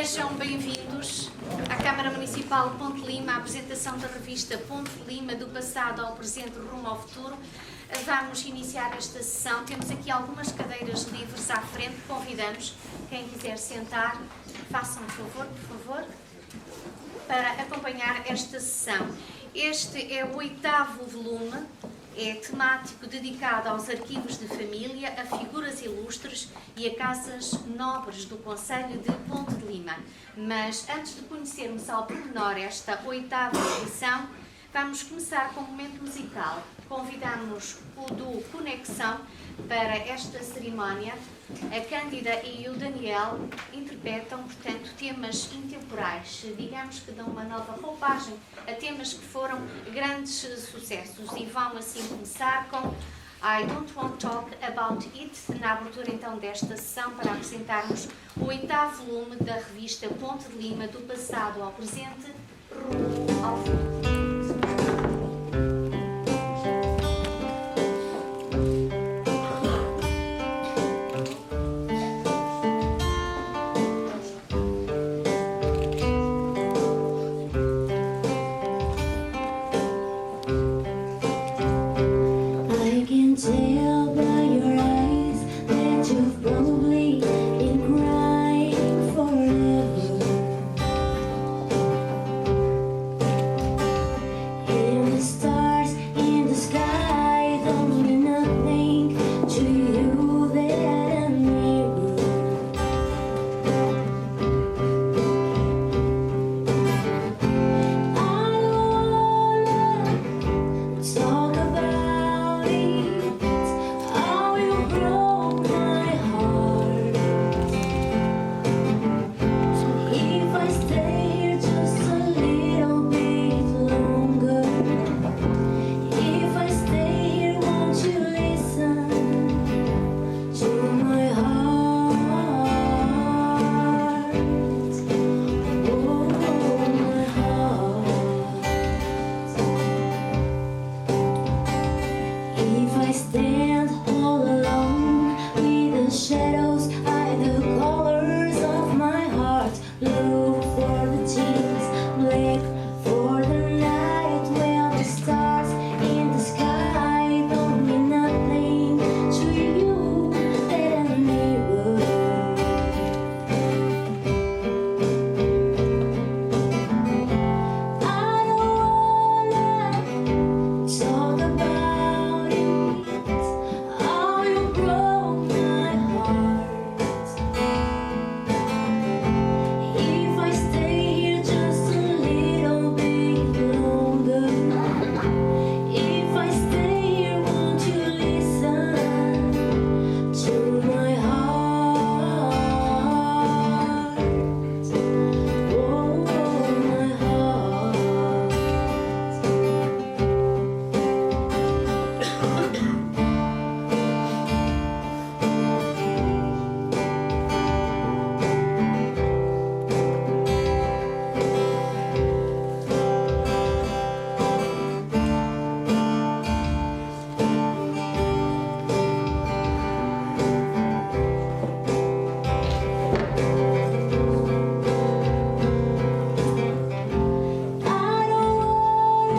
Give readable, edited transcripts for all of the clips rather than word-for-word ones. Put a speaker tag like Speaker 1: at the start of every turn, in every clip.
Speaker 1: Sejam bem-vindos à Câmara Municipal de Ponte Lima, à apresentação da revista Ponte Lima, do passado ao presente, rumo ao futuro. Vamos iniciar esta sessão. Temos aqui algumas cadeiras livres à frente. Convidamos quem quiser sentar, façam favor, por favor, para acompanhar esta sessão. Este é o 8º volume, é temático, dedicado aos arquivos de família, a figuras ilustres e a casas nobres do concelho de Ponte de Lima. Mas antes de conhecermos ao pormenor esta 8ª edição, vamos começar com um momento musical. Convidamos o duo Conexão para esta cerimónia. A Cândida e o Daniel interpretam, portanto, temas intemporais, digamos que dão uma nova roupagem a temas que foram grandes sucessos, e vão assim começar com I Don't Want to Talk About It, na abertura então desta sessão, para apresentarmos o 8º volume da revista Ponte de Lima, do passado ao presente, rumo ao futuro.
Speaker 2: Tell by your eyes that you've probably been crying forever. And the stars in the sky don't mean nothing to you, they're a mirror. I don't wanna talk about it. How you broke my heart. If I stay here just a little bit longer, if I stay here, won't you listen to my heart? Oh, my heart. If I stand all alone with the shadows, hide the colors of my heart. Blue for the tears, black for the night. Well, the stars in the sky don't mean nothing to you, they're a mirror. I don't wanna talk about it. How you broke my heart. If I stay here just a little bit longer, if I stay here, won't you listen to my heart? Oh, my heart. I don't wanna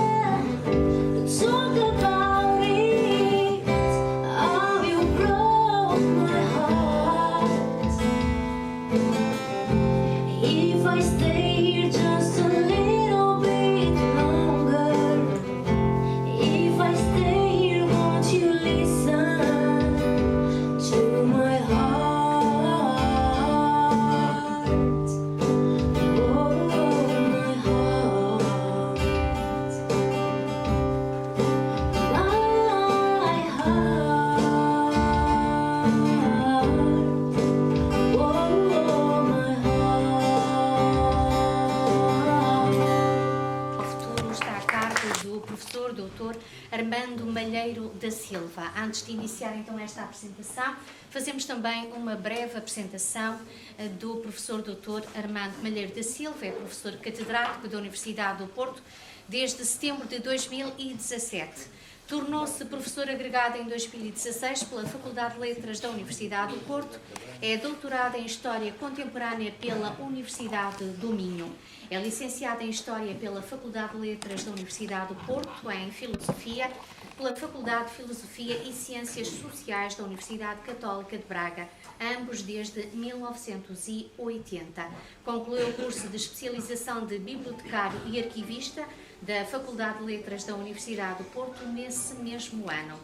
Speaker 2: talk about it. How you broke my heart. If I stay here just a little bit longer, if I stay here, won't you listen to my heart? Oh, my heart. My heart. Oh, my heart.
Speaker 1: O futuro está a cargo do professor Dr. Armando Malheiro da Silva. Antes de iniciar então esta apresentação, fazemos também uma breve apresentação do professor Dr. Armando Malheiro da Silva. É professor catedrático da Universidade do Porto desde setembro de 2017. Tornou-se professor agregado em 2016 pela Faculdade de Letras da Universidade do Porto. É doutorado em História Contemporânea pela Universidade do Minho. É licenciado em História pela Faculdade de Letras da Universidade do Porto, em Filosofia, pela Faculdade de Filosofia e Ciências Sociais da Universidade Católica de Braga, ambos desde 1980. Concluiu o curso de especialização de bibliotecário e arquivista da Faculdade de Letras da Universidade do Porto nesse mesmo ano.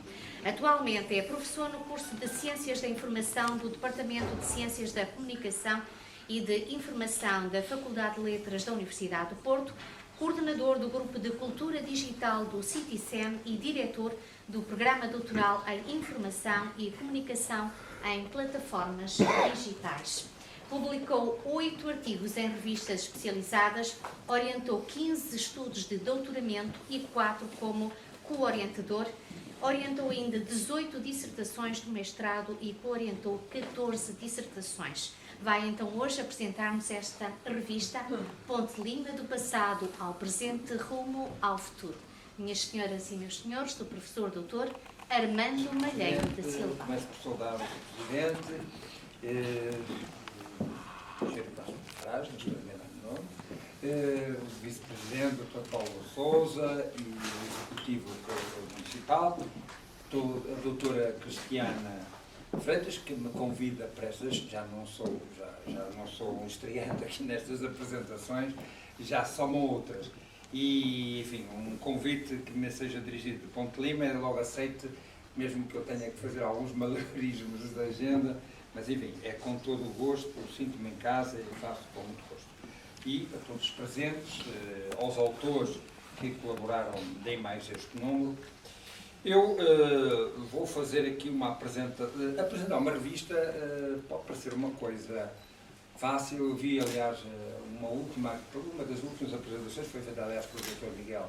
Speaker 1: Atualmente é professor no curso de Ciências da Informação do Departamento de Ciências da Comunicação e de Informação da Faculdade de Letras da Universidade do Porto, coordenador do Grupo de Cultura Digital do CITICEM e diretor do Programa Doutoral em Informação e Comunicação em Plataformas Digitais. Publicou 8 artigos em revistas especializadas, orientou 15 estudos de doutoramento e 4 como co-orientador, orientou ainda 18 dissertações do mestrado e co-orientou 14 dissertações. Vai então hoje apresentar-nos esta revista Ponte Lima, do passado ao presente, rumo ao futuro. Minhas senhoras e meus senhores, do professor doutor Armando Malheiro da Silva.
Speaker 3: Começo por saudar o Presidente, não estou a ver o nome, o Vice-Presidente, Dr. Paulo Sousa e o Executivo Municipal, a doutora Cristiana Freitas, que me convida para estas, já não sou um estreante aqui nestas apresentações, já são outras. E, enfim, um convite que me seja dirigido de Ponte Lima, eu logo aceito, mesmo que eu tenha que fazer alguns malabarismos da agenda, mas, enfim, é com todo o gosto, eu sinto-me em casa e faço com muito gosto. E a todos os presentes, aos autores que colaboraram, deem mais este número. Eu vou fazer aqui apresentar uma revista, pode parecer uma coisa fácil. Eu vi, aliás, uma das últimas apresentações foi feita, aliás, pelo Dr. Miguel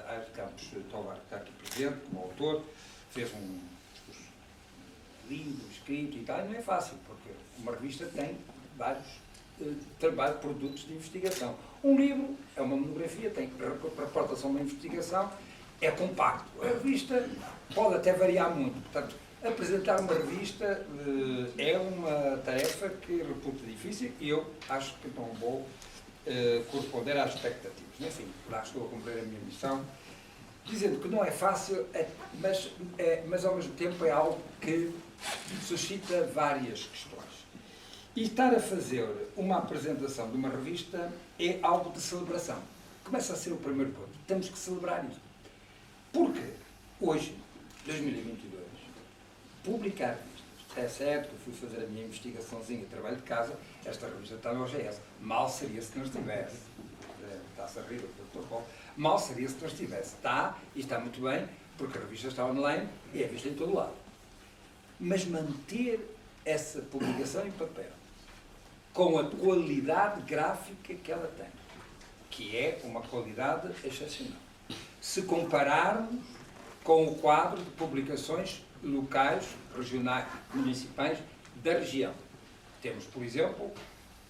Speaker 3: Aires de Campos Tovar, que está aqui presente, como autor, fez um discurso lindo, escrito e tal, e não é fácil, porque uma revista tem vários produtos de investigação. Um livro é uma monografia, tem reportação de uma investigação, é compacto. A revista pode até variar muito, portanto, apresentar uma revista é uma tarefa que reputo difícil e eu acho que não vou corresponder às expectativas. Enfim, lá estou a cumprir a minha missão, dizendo que não é fácil, mas ao mesmo tempo é algo que suscita várias questões. E estar a fazer uma apresentação de uma revista é algo de celebração. Começa a ser o primeiro ponto. Temos que celebrar isto. Porque hoje, 2022, publicar revistas, é certo que eu fui fazer a minha investigaçãozinha de trabalho de casa, esta revista está no OGS, mal seria se não estivesse, está-se a rir o Dr. Paulo, mal seria se não estivesse, está, e está muito bem, porque a revista está online e é vista em todo lado. Mas manter essa publicação em papel, com a qualidade gráfica que ela tem, que é uma qualidade excepcional. Se compararmos com o quadro de publicações locais, regionais, municipais da região. Temos, por exemplo,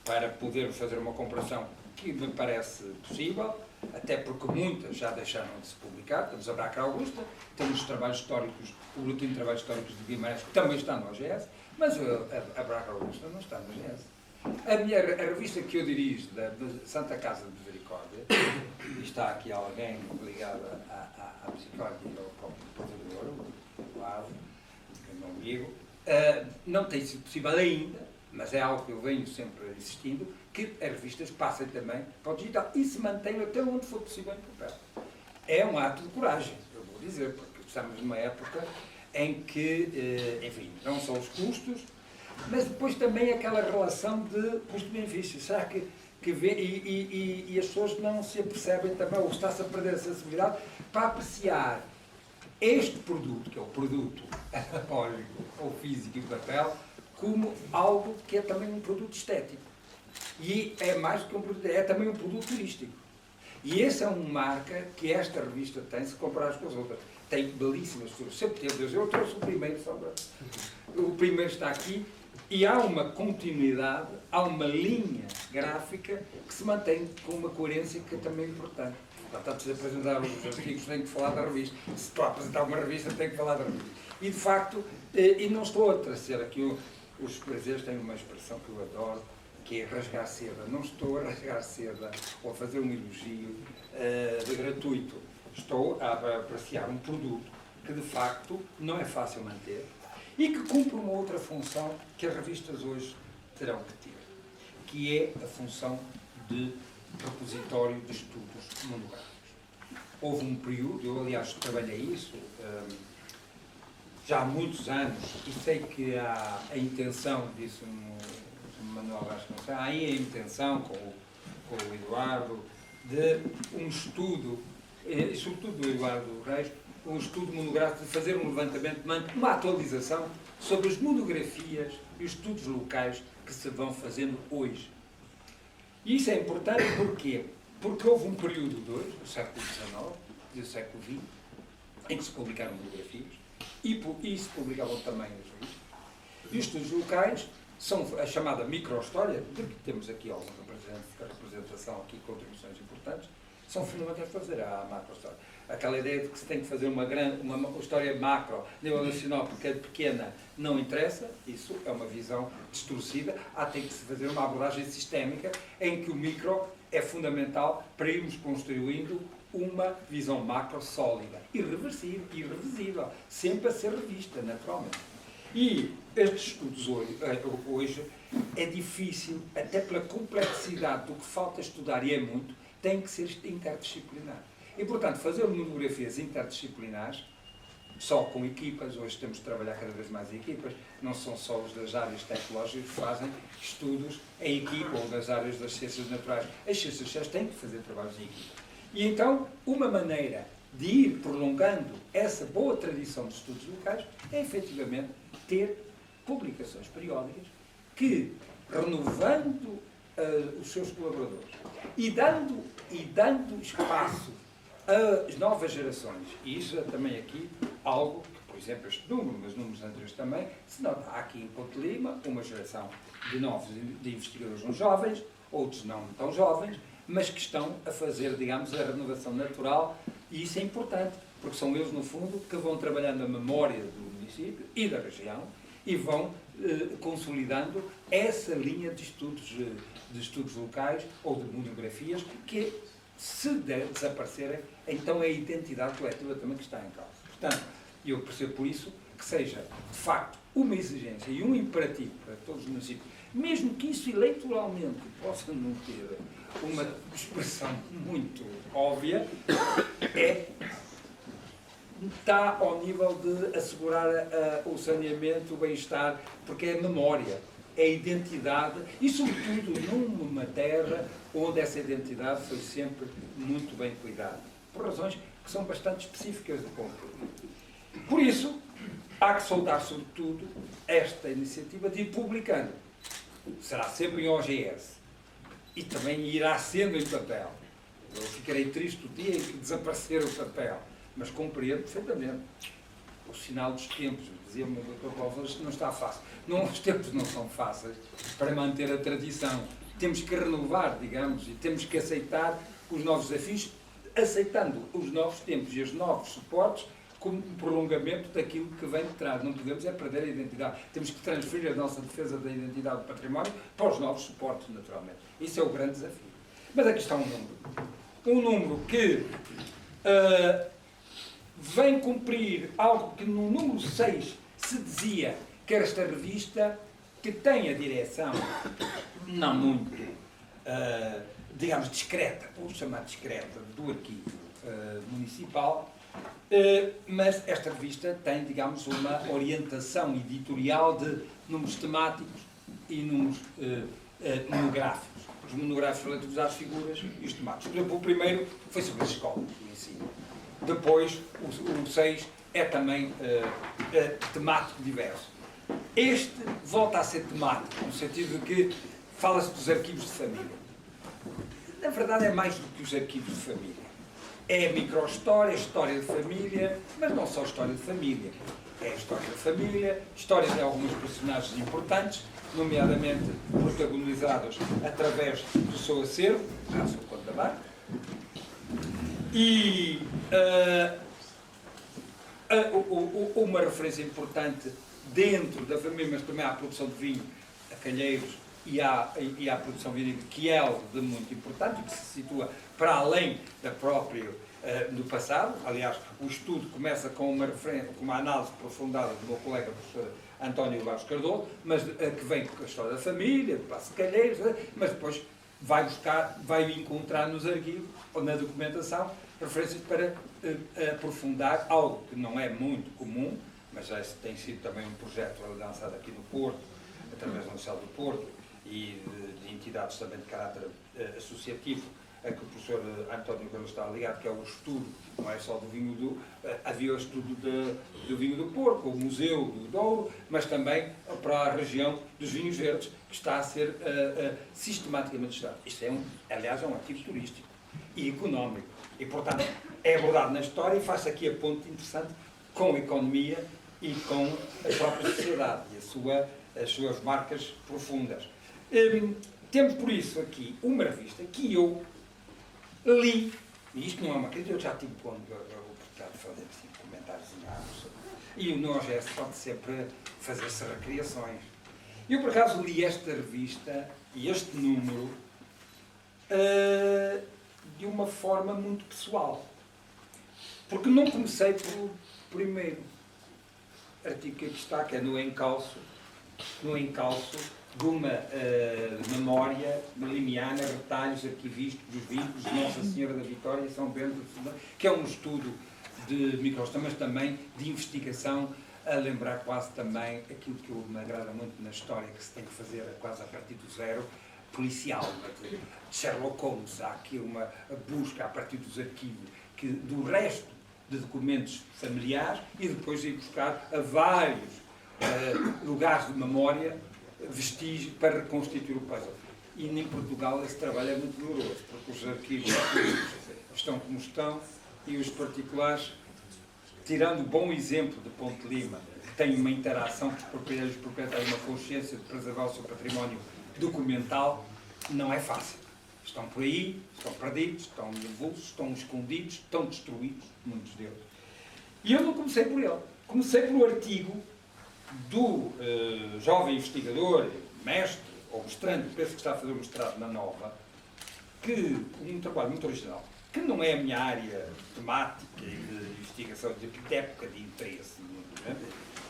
Speaker 3: para poder fazer uma comparação que me parece possível, até porque muitas já deixaram de se publicar, temos a Braca Augusta, temos os trabalhos históricos, o Boletim de Trabalhos Históricos de Guimarães, que também está no OGS, mas a Braca Augusta não está no OGS. A revista que eu dirijo, da Santa Casa de Misericórdia, e está aqui alguém ligado à Misericórdia e ao próprio provedor, o Ave, que é meu amigo, não tem sido possível ainda, mas é algo que eu venho sempre insistindo, que as revistas passem também para o digital e se mantenham até onde for possível em papel. É um ato de coragem, eu vou dizer, porque estamos numa época em que, enfim, não são os custos, mas depois também aquela relação de custo-benefício. Será que vê, e as pessoas não se apercebem também, ou está-se a perder a sensibilidade para apreciar este produto, que é o produto analógico ou físico em papel, como algo que é também um produto estético. E é mais do que um produto, é também um produto turístico. E essa é uma marca que esta revista tem, se comparar com as outras. Tem belíssimas fotografias, sempre teve. Eu trouxe o primeiro só para... O primeiro está aqui, e há uma continuidade, há uma linha gráfica que se mantém com uma coerência que é também importante. Portanto, antes de apresentar os artigos, tenho que falar da revista. Se estou a apresentar uma revista, tenho que falar da revista. E, de facto, e não estou a trazer aqui, os brasileiros têm uma expressão que eu adoro, que é rasgar seda. Não estou a rasgar seda ou a fazer um elogio de gratuito. Estou a apreciar um produto que, de facto, não é fácil manter e que cumpre uma outra função que as revistas hoje terão que ter, que é a função de repositório de estudos monográficos. Houve um período, eu aliás trabalhei isso já há muitos anos, e sei que há a intenção, disse o Manuel Vasconcelos, há aí a intenção com o Eduardo, de um estudo, e sobretudo do Eduardo Reis, um estudo monográfico, de fazer um levantamento, uma atualização sobre as monografias e os estudos locais que se vão fazendo hoje. E isso é importante porquê? Porque houve um período do século XIX e do século XX em que se publicaram monografias e se publicavam também as revistas. E os estudos locais são a chamada micro-história, de que temos aqui alguma representação, aqui contribuições importantes, são fundamentais para fazer a macro-história. Aquela ideia de que se tem que fazer uma história macro, nível nacional, porque é pequena, não interessa, isso é uma visão distorcida, tem que se fazer uma abordagem sistémica em que o micro é fundamental para irmos construindo uma visão macro sólida, irreversível, sempre a ser revista, naturalmente. E estes estudos hoje é difícil, até pela complexidade do que falta estudar, e é muito, tem que ser interdisciplinar. E, portanto, fazer monografias interdisciplinares, só com equipas, hoje temos de trabalhar cada vez mais em equipas, não são só os das áreas tecnológicas que fazem estudos em equipa, ou das áreas das ciências naturais. As ciências sociais têm que fazer trabalhos em equipa. E então, uma maneira de ir prolongando essa boa tradição de estudos locais é, efetivamente, ter publicações periódicas que, renovando os seus colaboradores e dando espaço às novas gerações, e isso é também aqui algo que, por exemplo, este número, mas números anteriores também, se nota aqui em Ponte Lima uma geração de investigadores não jovens, outros não tão jovens, mas que estão a fazer, digamos, a renovação natural, e isso é importante, porque são eles, no fundo, que vão trabalhando a memória do município e da região e vão consolidando essa linha de estudos locais ou de monografias que, se desaparecerem, então é a identidade coletiva também que está em causa. Portanto, eu percebo por isso que seja, de facto, uma exigência e um imperativo para todos os municípios, mesmo que isso eleitoralmente possa não ter uma expressão muito óbvia, está ao nível de assegurar o saneamento, o bem-estar, porque é a memória, é a identidade, e sobretudo numa terra onde essa identidade foi sempre muito bem cuidada, por razões que são bastante específicas de concluir. Por isso, há que saudar, sobretudo, esta iniciativa de ir publicando. Será sempre em OGS. E também irá sendo em papel. Eu ficarei triste o dia em que desaparecer o papel, mas compreendo perfeitamente o sinal dos tempos. Dizia-me o Dr. Paulo, não está fácil. Os tempos não são fáceis para manter a tradição. Temos que renovar, digamos, e temos que aceitar os novos desafios, aceitando os novos tempos e os novos suportes como um prolongamento daquilo que vem de trás. Não podemos perder a identidade. Temos que transferir a nossa defesa da identidade do património para os novos suportes, naturalmente. Isso é o grande desafio. Mas aqui está um número. Um número que vem cumprir algo que no número 6 se dizia que era esta revista que tem a direção não muito, digamos, discreta, vou chamar discreta, do arquivo municipal, mas esta revista tem, digamos, uma orientação editorial de números temáticos e números monográficos. Os monográficos relativos às figuras e os temáticos. Por exemplo, o primeiro foi sobre as escolas do ensino. Depois, o 6 é também temático diverso. Este volta a ser temático, no sentido de que fala-se dos arquivos de família. Na verdade, é mais do que os arquivos de família. É a micro-história, a história de família, mas não só a história de família. É a história da família, história de alguns personagens importantes, nomeadamente protagonizados através do seu acervo, o Conde da Barca, E uma referência importante dentro da família, mas também à produção de vinho, a Calheiros e à produção vinícola, que é algo de muito importante e que se situa para além da própria do passado. Aliás, o estudo começa com uma referência, com uma análise aprofundada do meu colega professor António Barros Cardoso, mas que vem com a história da família, do Paço de Calheiros, mas depois vai encontrar nos arquivos ou na documentação referências para aprofundar algo que não é muito comum, mas já tem sido também um projeto lançado aqui no Porto, através da Universidade do Porto e de entidades também de caráter associativo, a que o professor António Carlos está ligado, que é o estudo, não é só do vinho havia o estudo do vinho do Porto, o Museu do Douro, mas também para a região dos vinhos verdes, que está a ser sistematicamente estudado. Isto aliás, é um ativo turístico e económico. E, portanto, é abordado na história e faz aqui a ponte interessante com a economia e com a própria sociedade e as suas marcas profundas. Temos, por isso, aqui uma revista que eu li, e isto não é uma crítica, eu já tive a oportunidade de fazer assim, comentários e o Nogés pode sempre fazer-se recriações. Eu, por acaso, li esta revista e este número de uma forma muito pessoal. Porque não comecei pelo primeiro artigo que aqui está, que é no encalço de uma memória limiana, retalhos arquivísticos dos vínculos de Nossa Senhora da Vitória e São Bento, que é um estudo de microhistória, mas também de investigação, a lembrar quase também aquilo que me agrada muito na história, que se tem que fazer quase a partir do zero, policial, de Sherlock Holmes. Há aqui uma busca a partir dos arquivos, do resto de documentos familiares, e depois ir buscar a vários lugares de memória, vestígios, para reconstituir o puzzle. E em Portugal esse trabalho é muito doloroso, porque os arquivos estão como estão e os particulares, tirando o bom exemplo de Ponte Lima, que tem uma interação com os proprietários, uma consciência de preservar o seu património documental, não é fácil. Estão por aí, estão perdidos, estão avulsos, estão escondidos, estão destruídos, muitos deles. E eu não comecei por ele. Comecei pelo artigo do jovem investigador, mestre, ou mestrando, penso que está a fazer um mestrado na Nova, um trabalho muito original, que não é a minha área temática e de investigação, de época de interesse, né?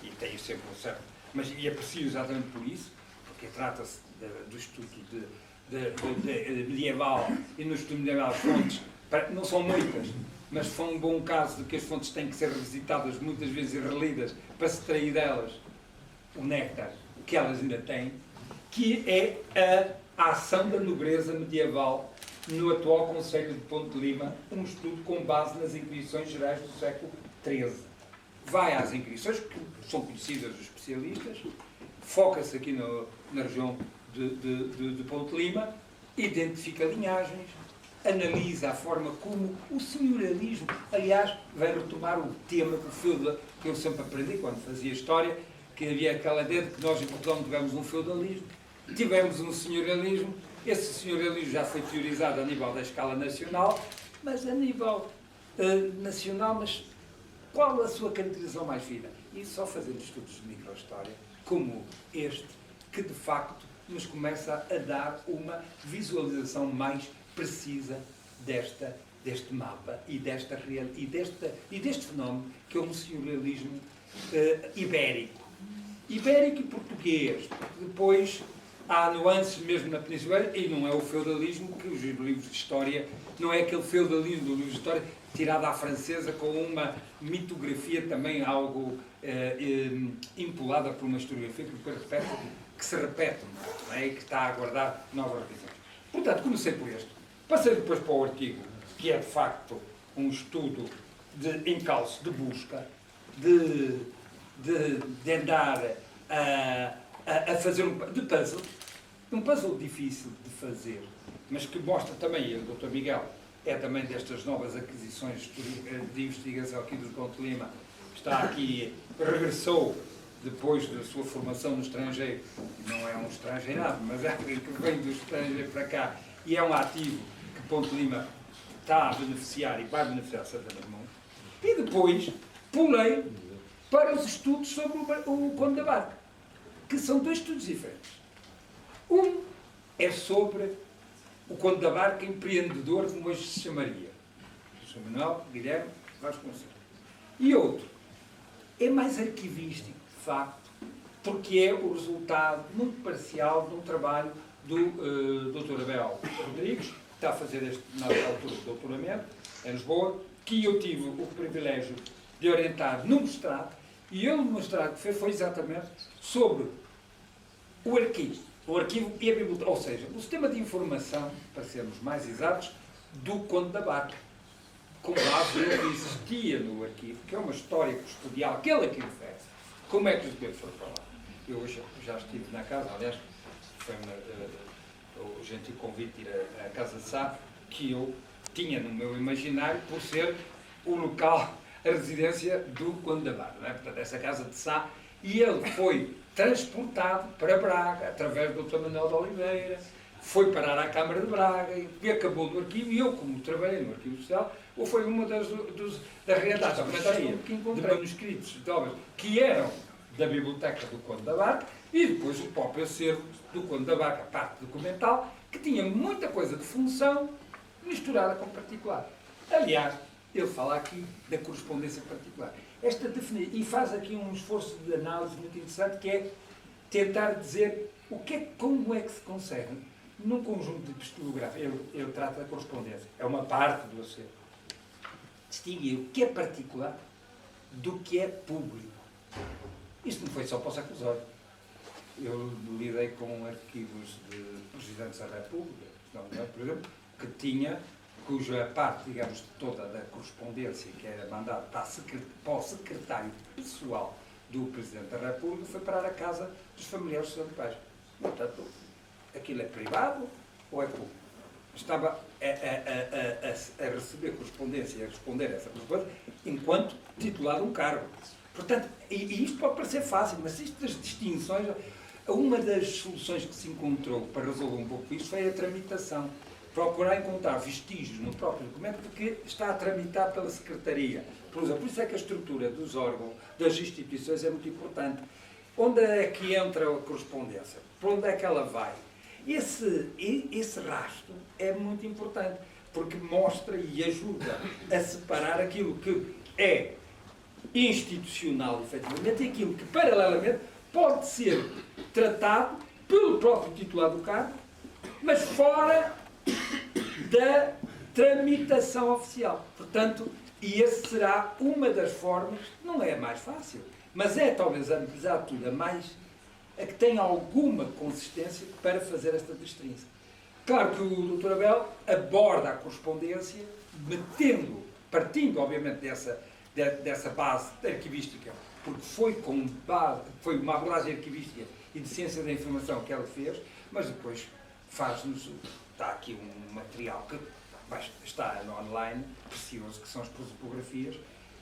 Speaker 3: E tenho sempre um certo... Mas e aprecio exatamente por isso, porque trata-se do estudo medieval, e no estudo medieval as fontes, não são muitas, mas foi um bom caso de que as fontes têm que ser revisitadas muitas vezes e relidas para se extrair delas o néctar que elas ainda têm, que é a ação da nobreza medieval no atual Conselho de Ponte de Lima, um estudo com base nas Inquisições Gerais do século XIII. Vai às Inquisições, que são conhecidas dos especialistas, foca-se aqui na região de Ponte de Lima, identifica linhagens, analisa a forma como o senhorialismo, aliás, vai retomar o tema do feudalismo, que eu sempre aprendi quando fazia história, que havia aquela ideia de que nós em Portugal não tivemos um feudalismo, tivemos um senhorialismo. Esse senhorialismo já foi teorizado a nível da escala nacional, mas a nível nacional, mas qual a sua caracterização mais fina? E só fazendo estudos de microhistória, como este, que de facto nos começa a dar uma visualização mais precisa deste mapa e deste fenómeno, que é um senhorialismo ibérico. Ibérico e português, porque depois há nuances mesmo na Península Ibérica, e não é o feudalismo que os livros de história, não é aquele feudalismo do livro de história tirado à francesa com uma mitografia também algo empolada por uma historiografia que se repete, não é? E que está a aguardar novas revisões. Portanto, comecei por este. Passei depois para o artigo, que é de facto um estudo de encalço, de busca, de andar a fazer um puzzle difícil de fazer, mas que mostra também, e o Dr. Miguel é também destas novas aquisições de investigação aqui do Ponte de Lima, está aqui, regressou depois da sua formação no estrangeiro, não é um estrangeirado, mas é que vem do estrangeiro para cá, e é um ativo que Ponte de Lima está a beneficiar e vai beneficiar Santana do Monte, e depois pulei para os estudos sobre o Conde da Barca, que são dois estudos diferentes. Um é sobre o Conde da Barca empreendedor, como hoje se chamaria, Sr. Manuel Guilherme Vasconcelos. E outro é mais arquivístico, de facto, porque é o resultado muito parcial de um trabalho do Dr. Abel Rodrigues, que está a fazer na altura do doutoramento, em Lisboa, que eu tive o privilégio de orientar no mestrado, e ele no mestrado que fez foi exatamente sobre o arquivo e a biblioteca, ou seja, o sistema de informação, para sermos mais exatos, do Conde da Barca, com base no que existia no arquivo, que é uma história custodial, que ele aqui fez. Como é que os dois foram para lá? Eu hoje já estive na casa, aliás, foi o gentil convite de ir à Casa de Sá, que eu tinha no meu imaginário por ser o local, a residência do Conde da Barca, não é? Portanto, essa Casa de Sá, e ele foi transportado para Braga, através do Dr. Manuel de Oliveira, foi parar à Câmara de Braga e acabou no arquivo, e eu, como trabalhei no Arquivo Social, ou foi uma das realidades que encontrei de manuscritos de obras que eram da biblioteca do Conde da Barca e depois o próprio acervo do Conde da Barca, a parte documental, que tinha muita coisa de função misturada com particular. Aliás, ele fala aqui da correspondência particular. Esta definição, e faz aqui um esforço de análise muito interessante, que é tentar dizer como é que se consegue, num conjunto de epistolográfico, ele trata da correspondência, é uma parte do acervo, distinguir o que é particular do que é público. Isto não foi só para o Sacusório. Eu lidei com arquivos de presidentes da República, por exemplo, cuja parte, digamos, toda da correspondência que era mandada para o secretário pessoal do Presidente da República foi parar a casa dos familiares do Sr. Paz. Portanto, aquilo é privado ou é público? Estava a receber correspondência e a responder a essa correspondência enquanto titular de um cargo. Portanto, e isto pode parecer fácil, mas isto das distinções, uma das soluções que se encontrou para resolver um pouco isto foi a tramitação. Procurar encontrar vestígios no próprio documento de que está a tramitar pela Secretaria. Por isso é que a estrutura dos órgãos, das instituições é muito importante. Onde é que entra a correspondência? Para onde é que ela vai? Esse rastro é muito importante, porque mostra e ajuda a separar aquilo que é institucional, efetivamente, e aquilo que, paralelamente, pode ser tratado pelo próprio titular do cargo, mas fora da tramitação oficial. Portanto, e essa será uma das formas, não é a mais fácil, mas é talvez, apesar de tudo, a que tem alguma consistência para fazer esta distinção. Claro que o Dr. Abel aborda a correspondência partindo, obviamente, dessa base arquivística, porque foi uma abordagem arquivística e de ciência da informação que ela fez, mas depois faz-nos, está aqui um material que está online, precioso, que são as prosopografias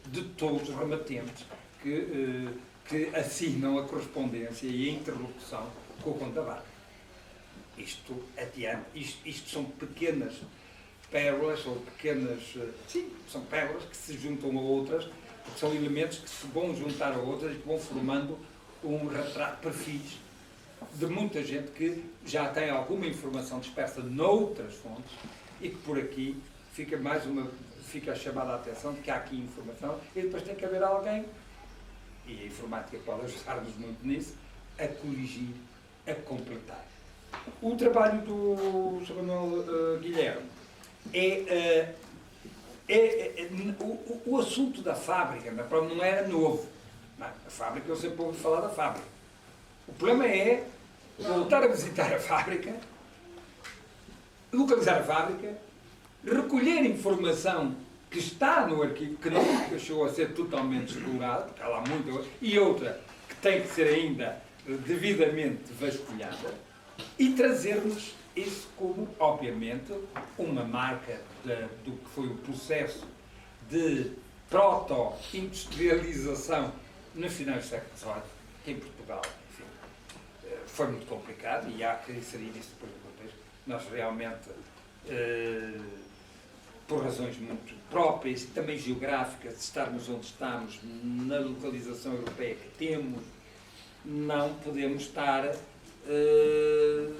Speaker 3: de todos os rematentes que assinam a correspondência e a interlocução com o Conde da Barca. Isto são pequenas pérolas, ou são pérolas que se juntam a outras, porque são elementos que se vão juntar a outras e que vão formando um retrato, perfis de muita gente que já tem alguma informação dispersa noutras fontes e que por aqui fica chamada a atenção de que há aqui informação e depois tem que haver alguém, e a informática pode ajudar-nos muito nisso, a corrigir, a completar. O trabalho do Sr. Manuel Guilherme o assunto da fábrica, não era novo. A fábrica, eu sempre ouvi falar da fábrica. O problema é voltar a visitar a fábrica, localizar a fábrica, recolher informação que está no arquivo, que não chegou a ser totalmente explorada, porque há lá muita, e outra que tem que ser ainda devidamente vasculhada, e trazermos isso como, obviamente, uma marca do que foi o processo de proto-industrialização no final do século XVIII, em Portugal. Enfim, foi muito complicado e há que inserir isso depois no contexto. Nós realmente por razões muito próprias e também geográficas, de estarmos onde estamos, na localização europeia que temos, não podemos estar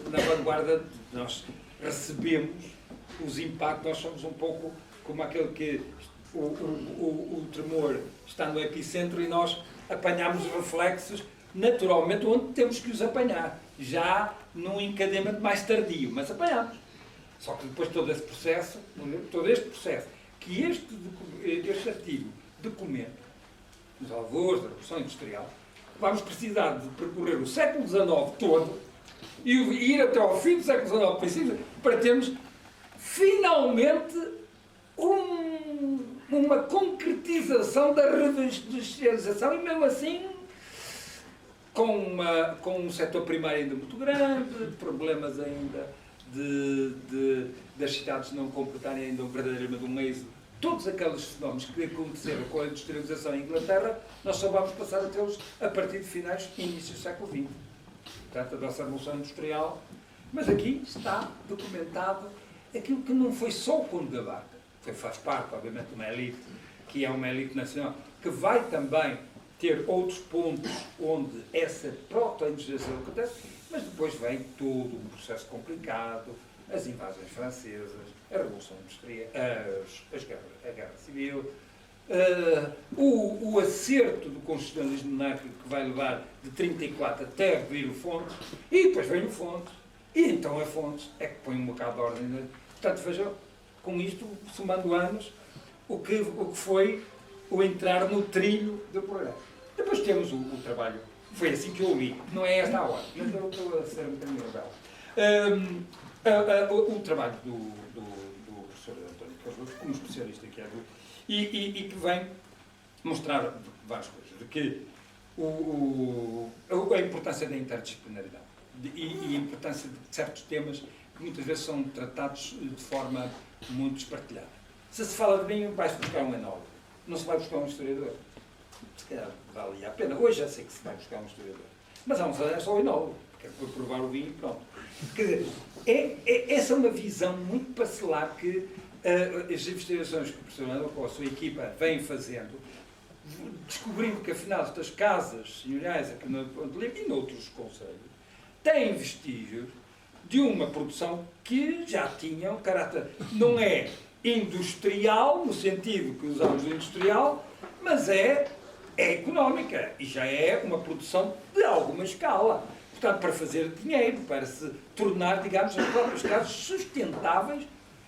Speaker 3: na vanguarda. Nós recebemos os impactos, nós somos um pouco como aquele que o tremor está no epicentro e nós apanhamos os reflexos naturalmente onde temos que os apanhar, já num encadeamento mais tardio, mas apanhamos. Só que depois todo esse processo, todo este processo, que este artigo documenta, nos alvores da Revolução Industrial, vamos precisar de percorrer o século XIX todo e ir até ao fim do século XIX, princípio, para termos finalmente uma concretização da reindustrialização e mesmo assim com um setor primário ainda muito grande, problemas ainda das cidades não completarem ainda verdadeiramente um êxodo. Todos aqueles fenómenos que aconteceram com a industrialização em Inglaterra, nós só vamos passar a tê-los a partir de finais e início do século XX. Portanto, a nossa Revolução Industrial. Mas aqui está documentado aquilo que não foi só o Conde da Barca, que faz parte, obviamente, de uma elite, que é uma elite nacional, que vai também ter outros pontos onde essa proto-industrialização acontece, mas depois vem todo um processo complicado, as invasões francesas, a Revolução Industrial, a Guerra Civil, o acerto do constitucionalismo monárquico que vai levar de 34 até vir o Fontes, e depois vem o Fontes, e então a Fontes é que põe um bocado de ordem. Portanto, vejam, com isto, somando anos, o que foi o entrar no trilho do progresso. Depois temos o trabalho, foi assim que eu li, não é esta a hora, mas eu estou a ser um bocadinho rebelde. O trabalho do professor António Carlos, como especialista que é, e que vem mostrar várias coisas, de que a importância da interdisciplinaridade e a importância de certos temas que muitas vezes são tratados de forma muito espartilhada. Se fala de vinho, vai-se buscar um enólogo, não se vai buscar um historiador. Se calhar valia a pena. Hoje já sei que se vai buscar um historiador. Mas há uns anos é só o enólogo, porque é por provar o vinho e pronto. Quer dizer, essa é uma visão muito parcelar que as investigações que o professor André com a sua equipa vem fazendo, descobrindo que afinal estas casas senhoriais aqui no Ponte Lima e noutros concelhos têm vestígios de uma produção que já tinha um caráter, não é industrial, no sentido que usamos do industrial, mas é económica e já é uma produção de alguma escala. Portanto, para fazer dinheiro, para se tornar, digamos, as próprias casas sustentáveis.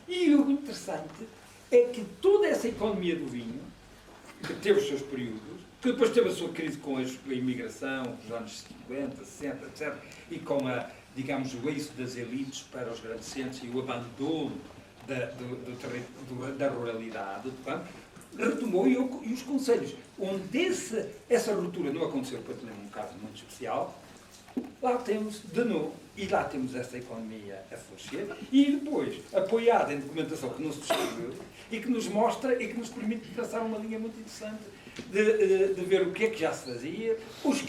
Speaker 3: E o interessante é que toda essa economia do vinho, que teve os seus períodos, que depois teve a sua crise com a imigração, os anos 50, 60, etc., e com digamos, o êxodo das elites para os grandes centros e o abandono da ruralidade, do campo, retomou e os concelhos, onde essa ruptura não aconteceu, para ter um caso muito especial, lá temos de novo, e lá temos essa economia a florescer, e depois, apoiada em documentação que não se descobriu, e que nos mostra e que nos permite traçar uma linha muito interessante de ver o que é que já se fazia,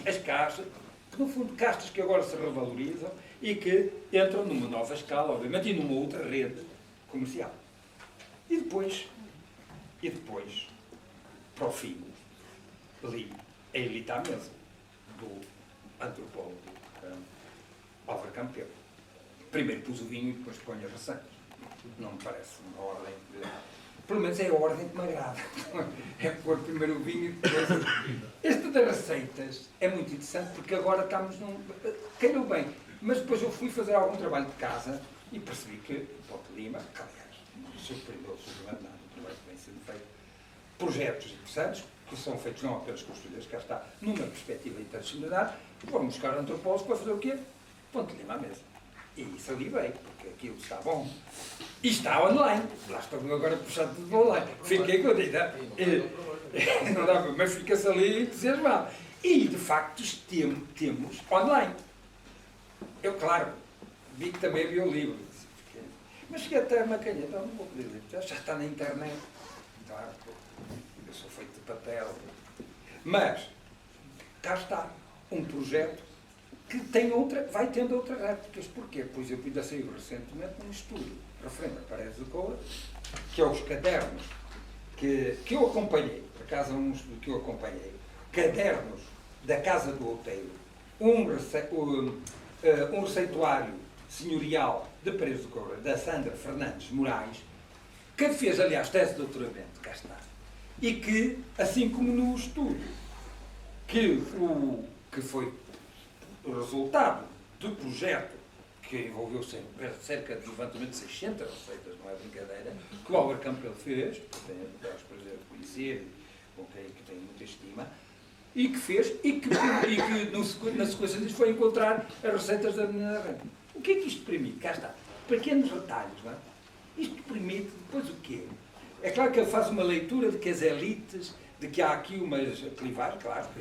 Speaker 3: as castas, que no fundo castas que agora se revalorizam e que entram numa nova escala, obviamente, e numa outra rede comercial. E depois, para o fim, li a elite à mesa, do antropólogo Álvaro Campelo. Primeiro pus o vinho e depois ponho as receitas. Não me parece uma ordem de... Pelo menos é a ordem que me agrada. É pôr primeiro o vinho e depois... Este das receitas é muito interessante porque agora estamos num... Calhou bem. Mas depois eu fui fazer algum trabalho de casa e percebi que Ponte Lima, que aliás, me surpreendeu nada, o trabalho que vem sendo feito, projetos interessantes, que são feitos não apenas com os estudantes, cá está, numa perspectiva interdisciplinar, vão buscar antropólogos para fazer o quê? Ponte Lima à mesa. E isso ali veio, porque aquilo está bom. E está online. Lá estou agora puxado tudo online. Fiquei com a vida. Não dá, mas fica-se ali entusiasmado. E, de facto, temos online. Eu, claro, vi que também havia o livro. Mas cheguei até a Macanha, então não vou poder ler. Já está na internet. Claro, eu sou feito de papel. Mas, cá está um projeto que vai tendo outras réplicas. Porquê? Por exemplo, ainda saiu recentemente um estudo referente a Paredes de Cora, que é os cadernos que eu acompanhei, por acaso é um estudo que eu acompanhei, cadernos da Casa do Outeiro, um receituário senhorial de Paredes de Cora, da Sandra Fernandes Moraes, que fez, aliás, tese de doutoramento, cá está, e que, assim como no estudo, que foi o resultado do projeto que envolveu cerca de levantamento de 600 receitas, não é brincadeira, que o Álvaro Campbell fez, que tenho o prazer de conhecer, com quem que tenho muita estima, e que fez, e que na sequência disso foi encontrar as receitas da menina Renta. O que é que isto permite? Cá está. Pequenos retalhos, não é? Isto permite, depois o quê? É claro que ele faz uma leitura de que as elites, de que há aqui umas clivagens, claro, que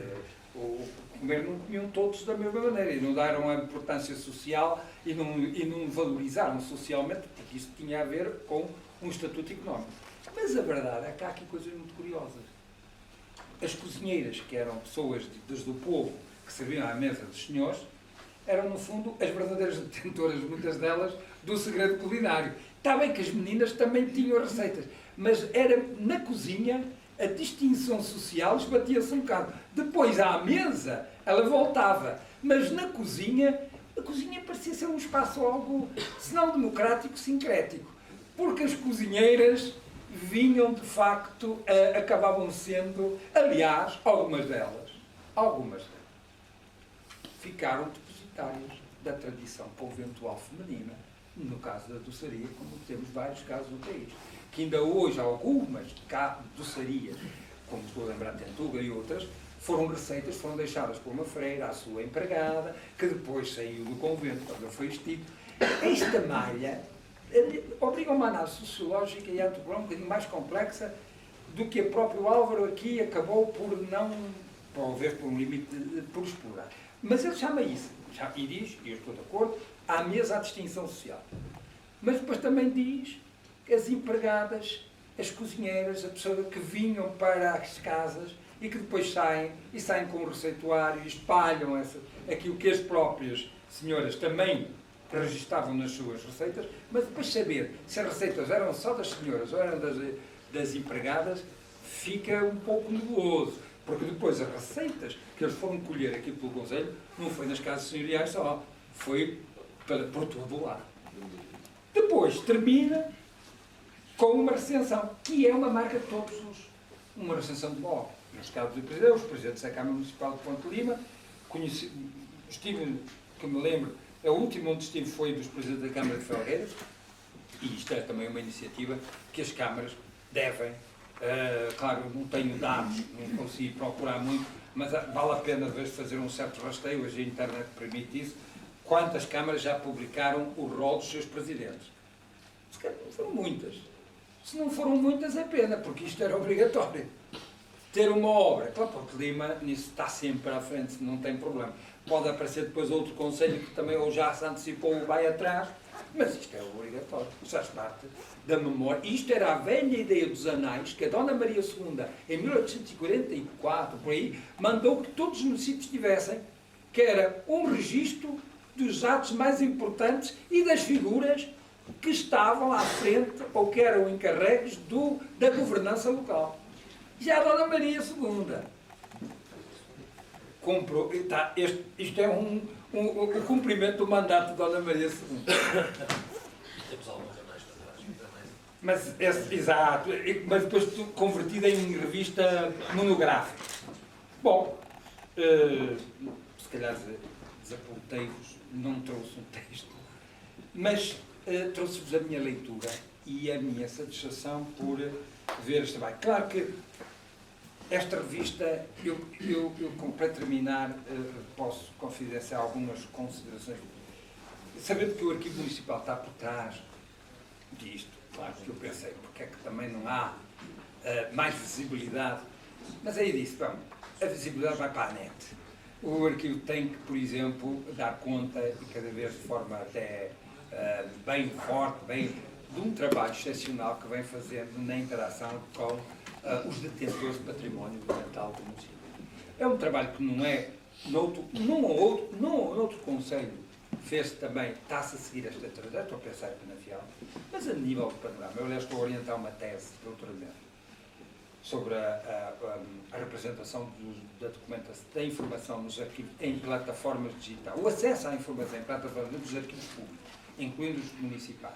Speaker 3: o comer não comiam todos da mesma maneira e não deram a importância social e não valorizaram socialmente, porque isso tinha a ver com um estatuto económico. Mas a verdade é que há aqui coisas muito curiosas. As cozinheiras, que eram pessoas do povo que serviam à mesa dos senhores, eram, no fundo, as verdadeiras detentoras, muitas delas, do segredo culinário. Está bem que as meninas também tinham receitas, mas era na cozinha a distinção social esbatia-se um bocado. Depois, à mesa, ela voltava. Mas na cozinha, a cozinha parecia ser um espaço algo, se não democrático, sincrético. Porque as cozinheiras vinham, de facto, acabavam sendo, aliás, algumas delas, ficaram depositárias da tradição conventual feminina, no caso da doçaria, como temos vários casos no país. Que ainda hoje algumas doçarias, como estou a lembrar de Tentuga e outras, foram deixadas por uma freira, a sua empregada, que depois saiu do convento, quando foi extinto. Esta malha obriga uma análise sociológica e antropológica um bocadinho mais complexa do que o próprio Álvaro aqui acabou por não, talvez por um limite, por explorar. Mas ele chama isso, e diz, e eu estou de acordo, à mesa a distinção social. Mas depois também diz que as empregadas, as cozinheiras, a pessoa que vinham para as casas e que depois saem com um receituário e espalham aquilo que as próprias senhoras também registavam nas suas receitas, mas depois saber se as receitas eram só das senhoras ou eram das empregadas, fica um pouco nebuloso, porque depois as receitas que eles foram colher aqui pelo Conselho não foi nas casas senhoriais só, foi por todo o lado. Depois termina com uma recensão, que é uma marca de todos uma recensão de modo. Neste caso do Presidente, os presidentes da Câmara Municipal de Ponte Lima, estive, que me lembro, a última onde estive foi dos presidentes da Câmara de Felgueiras, e isto é também uma iniciativa que as câmaras devem, claro, não tenho dados, não consigo procurar muito, mas vale a pena de vez fazer um certo rasteio, hoje a internet permite isso, quantas câmaras já publicaram o rol dos seus presidentes. Se calhar não foram muitas. Se não foram muitas é pena, porque isto era obrigatório. Ter uma obra, claro, porque Lima nisso está sempre à frente, não tem problema. Pode aparecer depois outro conselho que também ou já se antecipou ou vai atrás, mas isto é obrigatório, isso faz parte da memória. Isto era a velha ideia dos anais que a Dona Maria II, em 1844, por aí, mandou que todos os municípios tivessem, que era um registro dos atos mais importantes e das figuras que estavam à frente ou que eram encarregues da governança local. Já a Dona Maria II comprou, isto é o cumprimento do mandato de Dona Maria II.
Speaker 4: Temos alguns anais para trás.
Speaker 3: Mas, exato, mas depois convertida em revista monográfica. Bom, se calhar desapontei-vos, não trouxe um texto, mas trouxe-vos a minha leitura e a minha satisfação por ver este trabalho. Claro que esta revista, eu para terminar, posso confidenciar algumas considerações. Sabendo que o Arquivo Municipal está por trás disto, claro que eu pensei, porque é que também não há mais visibilidade, mas aí disse, bom, a visibilidade vai para a net. O arquivo tem que, por exemplo, dar conta, e cada vez de forma até bem forte, de um trabalho excepcional que vem fazendo na interação com os detentores de património documental do município. É um trabalho que não é noutro conselho fez também, está-se a seguir esta trajetória, estou a pensar em Penafiel, mas a nível do panorama, eu aliás estou a orientar uma tese de doutoramento sobre a representação da documentação, da informação nos arquivos em plataformas digitais, o acesso à informação em plataformas dos arquivos públicos, incluindo os municipais.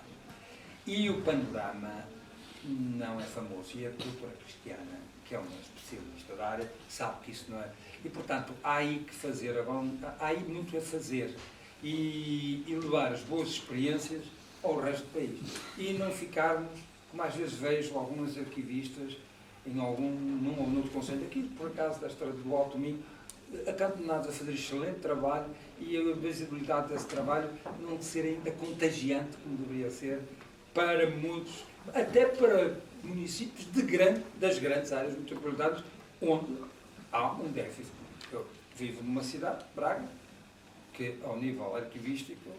Speaker 3: E o panorama não é famoso, e a doutora Cristiana, que é uma especialista da área, sabe que isso não é. E, portanto, há aí que fazer, há aí muito a fazer e levar as boas experiências ao resto do país. E não ficarmos, como às vezes vejo alguns arquivistas, num ou noutro conselho, aqui por acaso da história do Alto Minho, acantonados a fazer excelente trabalho e a visibilidade desse trabalho não ser ainda contagiante, como deveria ser, para muitos, até para municípios das grandes áreas metropolitanas, onde há um déficit. Eu vivo numa cidade, Braga, que ao nível arquivístico,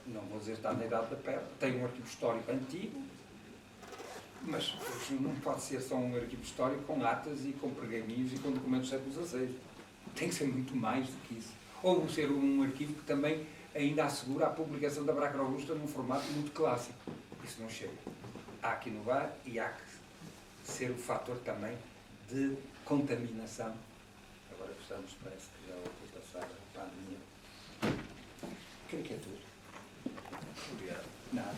Speaker 3: não vou dizer está na idade da pedra, tem um arquivo histórico antigo, mas não pode ser só um arquivo histórico com atas e com pergaminhos e com documentos do século XVI. Tem que ser muito mais do que isso. Ou ser um arquivo que também ainda assegura a publicação da Braga Augusta num formato muito clássico. Isso não chega. Há que inovar e há que ser o fator também de contaminação. Agora estamos, parece que já vou passar a pandemia. Creio que é tudo.
Speaker 4: Obrigado.
Speaker 3: Nada.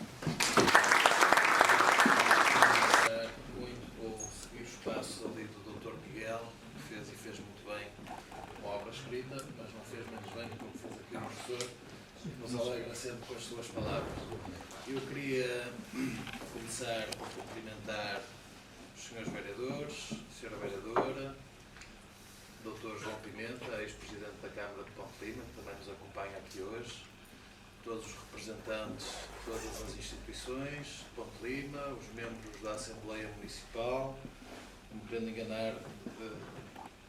Speaker 4: Vou seguir os passos ali do Dr. Miguel, que fez muito bem uma obra escrita, mas não fez menos bem do que fez aqui o professor, nos alegra sempre com as suas palavras. Eu queria começar por cumprimentar os senhores vereadores, a senhora vereadora, Dr. João Pimenta, ex-presidente da Câmara de Ponte Lima, que também nos acompanha aqui hoje, todos os representantes de todas as instituições de Ponte Lima, os membros da Assembleia Municipal, não me querendo enganar,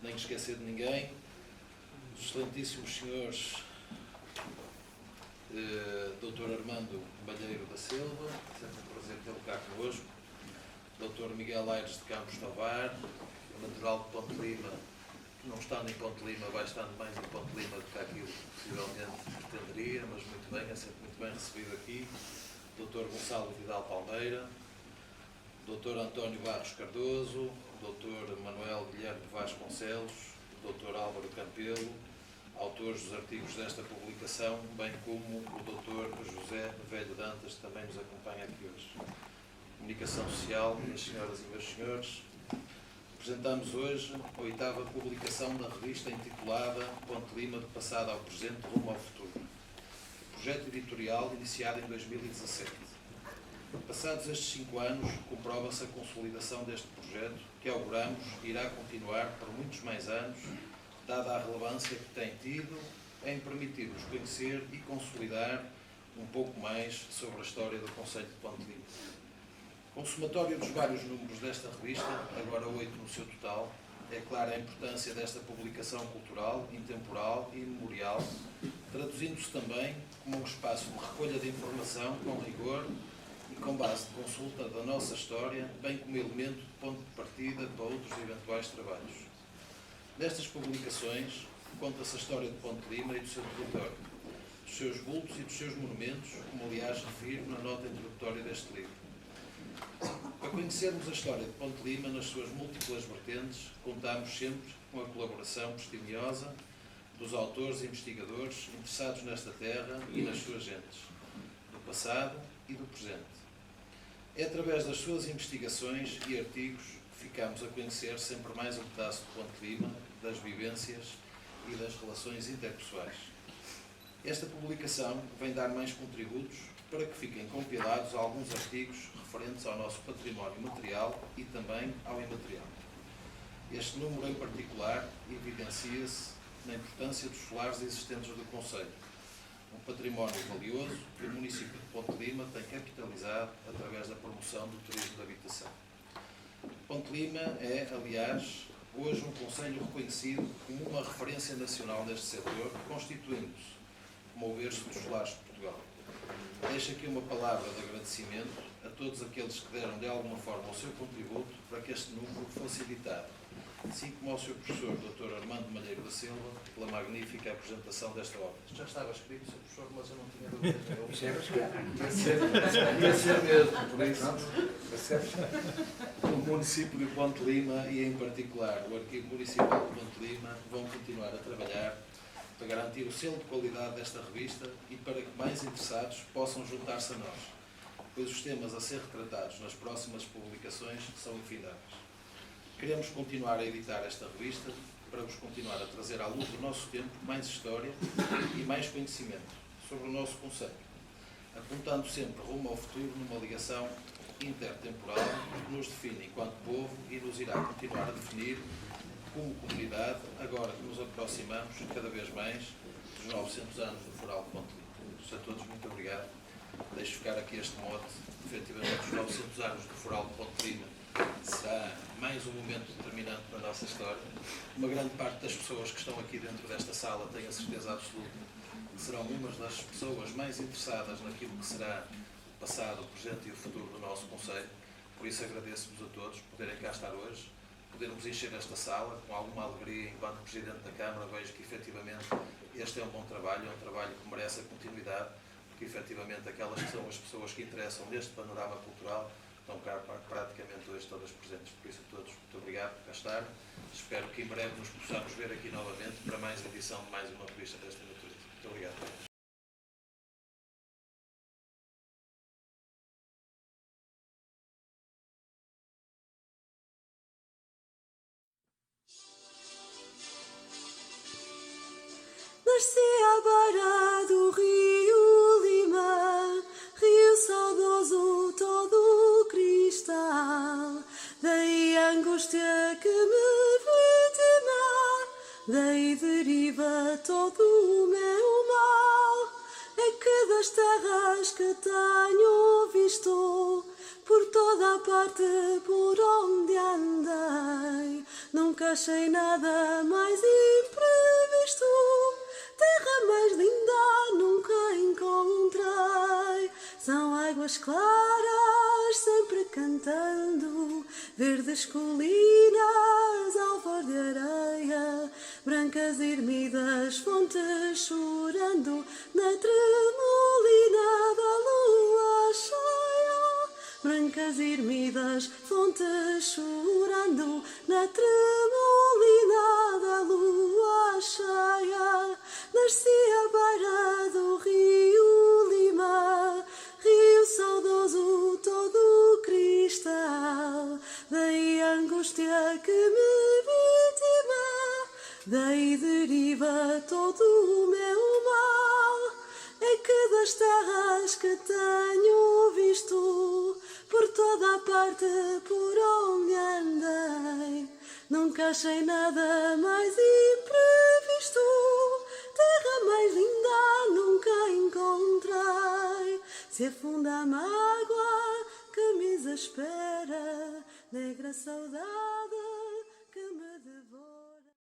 Speaker 4: nem esquecer de ninguém, os excelentíssimos senhores Dr. Armando Balheiro da Silva, sempre um prazer tê-lo cá connosco, Dr. Miguel Aires de Campos Tovar, natural de Ponte Lima, que não estando em Ponte Lima, vai estando mais em Ponte Lima do que aquilo que possivelmente pretenderia, mas muito bem, é sempre muito bem recebido aqui, Dr. Gonçalo Vidal Palmeira, Dr. António Barros Cardoso, Dr. Manuel Guilherme Vasconcelos, Dr. Álvaro Campelo, autores dos artigos desta publicação, bem como o Dr. José Velho Dantas, que também nos acompanha aqui hoje. Comunicação Social, minhas senhoras e meus senhores, apresentamos hoje a 8ª publicação da revista intitulada Ponte Lima, do passado ao presente, rumo ao futuro. Projeto editorial iniciado em 2017. Passados estes 5 anos, comprova-se a consolidação deste projeto, que auguramos irá continuar por muitos mais anos, dada a relevância que tem tido em permitir-nos conhecer e consolidar um pouco mais sobre a história do concelho de Ponte Lima. Com o somatório dos vários números desta revista, agora 8 no seu total, é clara a importância desta publicação cultural, intemporal e memorial, traduzindo-se também como um espaço de recolha de informação com rigor e com base de consulta da nossa história, bem como elemento de ponto de partida para outros eventuais trabalhos. Nestas publicações, conta-se a história de Ponte Lima e do seu território, dos seus vultos e dos seus monumentos, como aliás refiro na nota introdutória deste livro. Para conhecermos a história de Ponte Lima nas suas múltiplas vertentes, contamos sempre com a colaboração prestigiosa dos autores e investigadores interessados nesta terra e nas suas gentes, do passado e do presente. É através das suas investigações e artigos que ficamos a conhecer sempre mais um pedaço de Ponte Lima, das vivências e das relações interpessoais. Esta publicação vem dar mais contributos para que fiquem compilados alguns artigos referentes ao nosso património material e também ao imaterial. Este número em particular evidencia-se na importância dos solares existentes do concelho, um património valioso que o município de Ponte Lima tem capitalizado através da promoção do turismo de habitação. Ponte Lima é, aliás, hoje um concelho reconhecido como uma referência nacional neste setor, constituindo-se como o berço dos solares de Portugal. Deixo aqui uma palavra de agradecimento a todos aqueles que deram de alguma forma o seu contributo para que este número fosse editado, assim como ao Sr. Professor Dr. Armando Malheiro da Silva, pela magnífica apresentação desta obra. Isto já estava escrito, Sr. Professor, mas eu não tinha dúvidas nenhuma. Ia ser mesmo, por isso. O município de Ponte Lima e, em particular, o Arquivo Municipal de Ponte Lima vão continuar a trabalhar para garantir o selo de qualidade desta revista e para que mais interessados possam juntar-se a nós, pois os temas a ser retratados nas próximas publicações são infindáveis. Queremos continuar a editar esta revista para vos continuar a trazer à luz do nosso tempo mais história e mais conhecimento sobre o nosso conceito, apontando sempre rumo ao futuro numa ligação intertemporal que nos define enquanto povo e nos irá continuar a definir como comunidade, agora que nos aproximamos cada vez mais dos 900 anos do Foral de Ponte Lima. A todos, muito obrigado. Deixo ficar aqui este mote. Efetivamente, os 900 anos do Foral de Ponte Lima será mais um momento determinante para a nossa história. Uma grande parte das pessoas que estão aqui dentro desta sala, tenho a certeza absoluta, que serão umas das pessoas mais interessadas naquilo que será o passado, o presente e o futuro do nosso concelho. Por isso agradeço-vos a todos por poderem cá estar hoje, podermos encher esta sala com alguma alegria. Enquanto Presidente da Câmara, vejo que efetivamente este é um bom trabalho, é um trabalho que merece a continuidade, porque efetivamente aquelas que são as pessoas que interessam neste panorama cultural estão cá praticamente hoje todas presentes. Por isso a todos, muito obrigado por cá estar. Espero que em breve nos possamos ver aqui novamente para mais edição de mais uma revista desta natureza. Muito obrigado.
Speaker 5: Nasci à beira do rio Lima, rio saudoso todo cristal. Daí a angústia que me vitima, daí deriva todo o meu mal. É que das terras que tenho visto, por toda a parte por onde andei, nunca achei nada mais imprevisto. Terra mais linda nunca encontrei. São águas claras sempre cantando, verdes colinas, alvor de areia, brancas ermidas, fontes chorando na tremolina da lua cheia. Brancas ermidas, fontes chorando na tremolina da lua cheia. Nasci à beira do rio Lima, rio saudoso todo cristal. Daí a angústia que me vitima, daí deriva todo o meu mal. É que das terras que tenho visto, por toda a parte por onde andei, nunca achei nada mais imprevisto. Terra mais linda nunca encontrei. Se afunda a mágoa que me exaspera, negra saudade